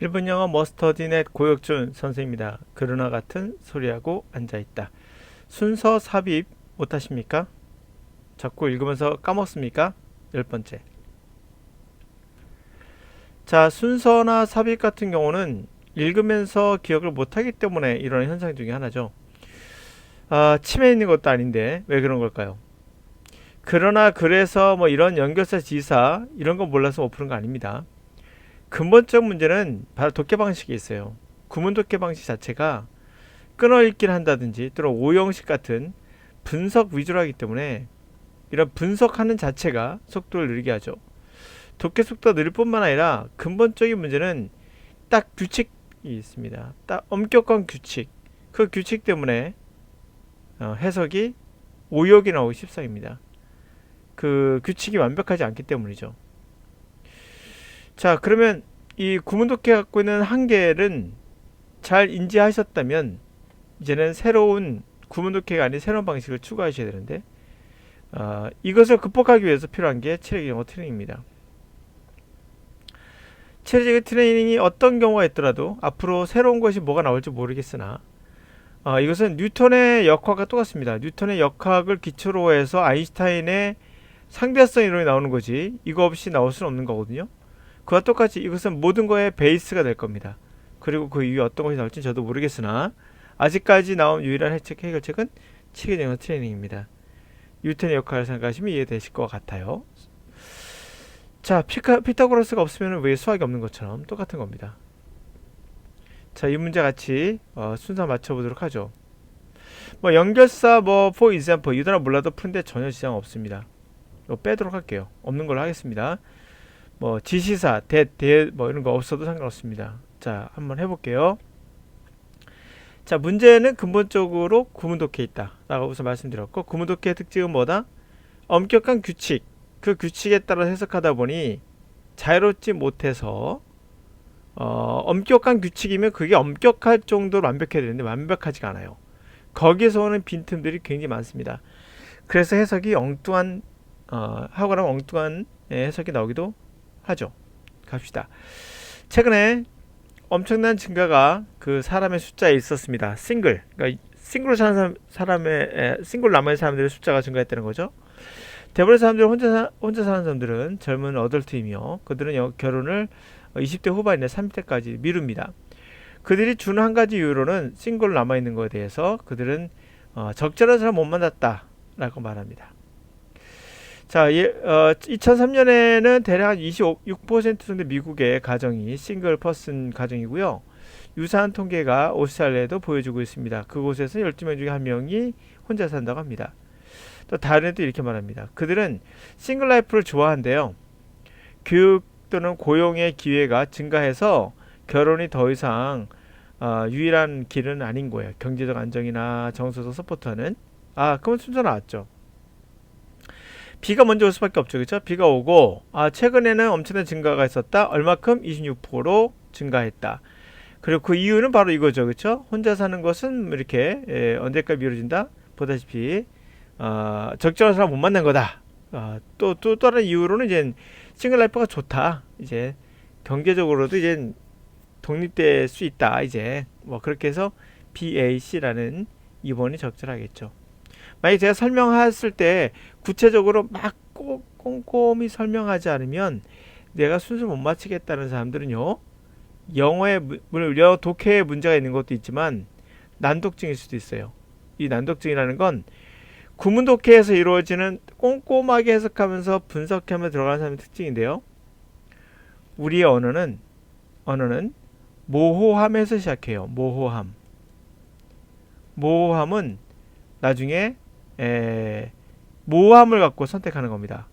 일본 영어 머스터디넷 고혁준 선생입니다. 그러나 같은 소리하고 앉아있다. 순서 삽입 못하십니까? 자꾸 읽으면서 까먹습니까? 10번째. 자, 순서나 삽입 같은 경우는 읽으면서 기억을 못하기 때문에 일어나는 현상 중에 하나죠. 치매 있는 것도 아닌데 왜 그런 걸까요? 그러나 그래서 뭐 이런 연결사 지사 이런 거 몰라서 못 푸는 거 아닙니다. 근본적 문제는 바로 독해 방식이 있어요. 구문 독해 방식 자체가 끊어읽기를 한다든지 또는 오형식 같은 분석 위주로 하기 때문에 이런 분석하는 자체가 속도를 느리게 하죠. 독해 속도가 느릴 뿐만 아니라 근본적인 문제는 딱 규칙이 있습니다. 딱 엄격한 규칙. 그 규칙 때문에 해석이 오역이 나오기 십상입니다. 그 규칙이 완벽하지 않기 때문이죠. 자, 그러면 이 구문 독해 갖고 있는 한계를 잘 인지하셨다면 이제는 새로운 구문 독해가 아닌 새로운 방식을 추가하셔야 되는데 이것을 극복하기 위해서 필요한 게 체력 영어 트레이닝입니다. 체력 트레이닝이 어떤 경우가 있더라도 앞으로 새로운 것이 뭐가 나올지 모르겠으나 이것은 뉴턴의 역학과 똑같습니다. 뉴턴의 역학을 기초로 해서 아인슈타인의 상대성 이론이 나오는 거지 이거 없이 나올 수는 없는 거거든요. 그와 똑같이 이것은 모든 거의 베이스가 될 겁니다. 그리고 그 이후에 어떤 것이 나올지 저도 모르겠으나 아직까지 나온 유일한 해결책은 체계 영어 트레이닝입니다. 뉴턴의 역할을 생각하시면 이해되실 것 같아요. 자, 피타고라스가 없으면 왜 수학이 없는 것처럼 똑같은 겁니다. 자, 이 문제 같이 순서 맞춰보도록 하죠. 뭐 연결사 for example 이 단어 몰라도 푸는데 전혀 지장 없습니다. 이거 빼도록 할게요. 없는 걸로 하겠습니다. 뭐 지시사, 뭐 이런 거 없어도 상관없습니다. 자, 한번 해볼게요. 자, 문제는 근본적으로 구문독해에 있다 라고 우선 말씀드렸고, 구문독해의 특징은 뭐다? 엄격한 규칙, 그 규칙에 따라 해석하다 보니 자유롭지 못해서 엄격한 규칙이면 그게 엄격할 정도로 완벽해야 되는데 완벽하지가 않아요. 거기에서 오는 빈틈들이 굉장히 많습니다. 그래서 해석이 엉뚱한 하거나 엉뚱한 해석이 나오기도 하죠. 갑시다. 최근에 엄청난 증가가 그 사람의 숫자에 있었습니다. 그러니까 싱글로 사는 사람의 싱글 남은 사람들의 숫자가 증가했다는 거죠. 대부분의 사람들은 혼자 사는 사람들은 젊은 어덜트이며 그들은 결혼을 20대 후반이나 30대까지 미룹니다. 그들이 주는 한 가지 이유로는 싱글로 남아 있는 것에 대해서 그들은 적절한 사람 못 만났다라고 말합니다. 자, 2003년에는 대략 한 26% 정도 미국의 가정이 싱글 퍼슨 가정이고요. 유사한 통계가 오스트랄리아에도 보여주고 있습니다. 그곳에서 12명 중에 1명이 혼자 산다고 합니다. 또 다른 애도 이렇게 말합니다. 그들은 싱글 라이프를 좋아한대요. 교육 또는 고용의 기회가 증가해서 결혼이 더 이상 유일한 길은 아닌 거예요. 경제적 안정이나 정서적 서포트하는. 그건 순서 나왔죠. 비가 먼저 올 수밖에 없죠. 그렇죠? 비가 오고 최근에는 엄청난 증가가 있었다. 얼마큼? 26% 증가했다. 그리고 그 이유는 바로 이거죠. 그렇죠? 혼자 사는 것은 이렇게 언제까지 미뤄진다? 보다시피 적절한 사람 못 만난 거다. 또 다른 이유로는 이제 싱글 라이프가 좋다. 이제 경제적으로도 이제 독립될 수 있다. 이제 뭐 그렇게 해서 BAC라는 2번이 적절하겠죠. 만약 제가 설명했을 때 구체적으로 막 꼼꼼히 설명하지 않으면 내가 순서 못 맞히겠다는 사람들은요, 영어 독해에 문제가 있는 것도 있지만 난독증일 수도 있어요. 이 난독증이라는 건 구문 독해에서 이루어지는 꼼꼼하게 해석하면서 분석하며 들어가는 사람의 특징인데요. 우리의 언어는 모호함에서 시작해요. 모호함은 나중에 모호함을 갖고 선택하는 겁니다.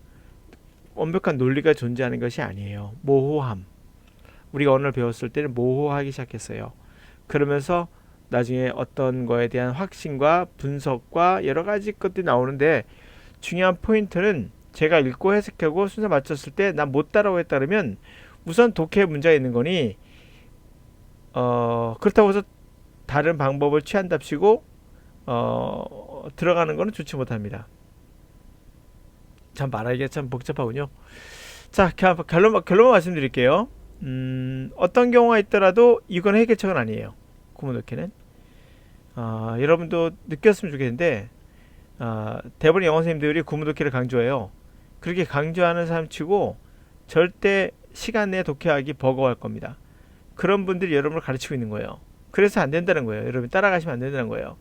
완벽한 논리가 존재하는 것이 아니에요. 모호함. 우리가 언어를 배웠을 때는 모호하기 시작했어요. 그러면서 나중에 어떤 거에 대한 확신과 분석과 여러 가지 것들이 나오는데 중요한 포인트는 제가 읽고 해석하고 순서 맞췄을 때 난 못 따라오겠다 그러면 우선 독해에 문제가 있는 거니 그렇다고 해서 다른 방법을 취한답시고 들어가는 거는 좋지 못합니다. 참 말하기가 참 복잡하군요. 자, 결론만 말씀드릴게요. 어떤 경우가 있더라도 이건 해결책은 아니에요. 구문독해는. 여러분도 느꼈으면 좋겠는데 대부분 영어 선생님들이 구문독해를 강조해요. 그렇게 강조하는 사람 치고 절대 시간 내에 독해하기 버거워할 겁니다. 그런 분들이 여러분을 가르치고 있는 거예요. 그래서 안 된다는 거예요. 여러분 따라가시면 안 된다는 거예요.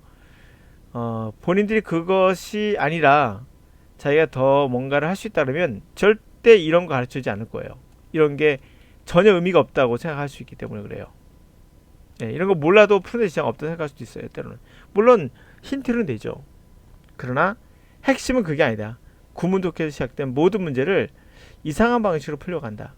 본인들이 그것이 아니라 자기가 더 뭔가를 할 수 있다 그러면 절대 이런 거 가르치지 않을 거예요. 이런 게 전혀 의미가 없다고 생각할 수 있기 때문에 그래요. 네, 이런 거 몰라도 푸는 데 지장 없다고 생각할 수도 있어요. 때로는. 물론 힌트는 되죠. 그러나 핵심은 그게 아니다. 구문독해에서 시작된 모든 문제를 이상한 방식으로 풀려간다.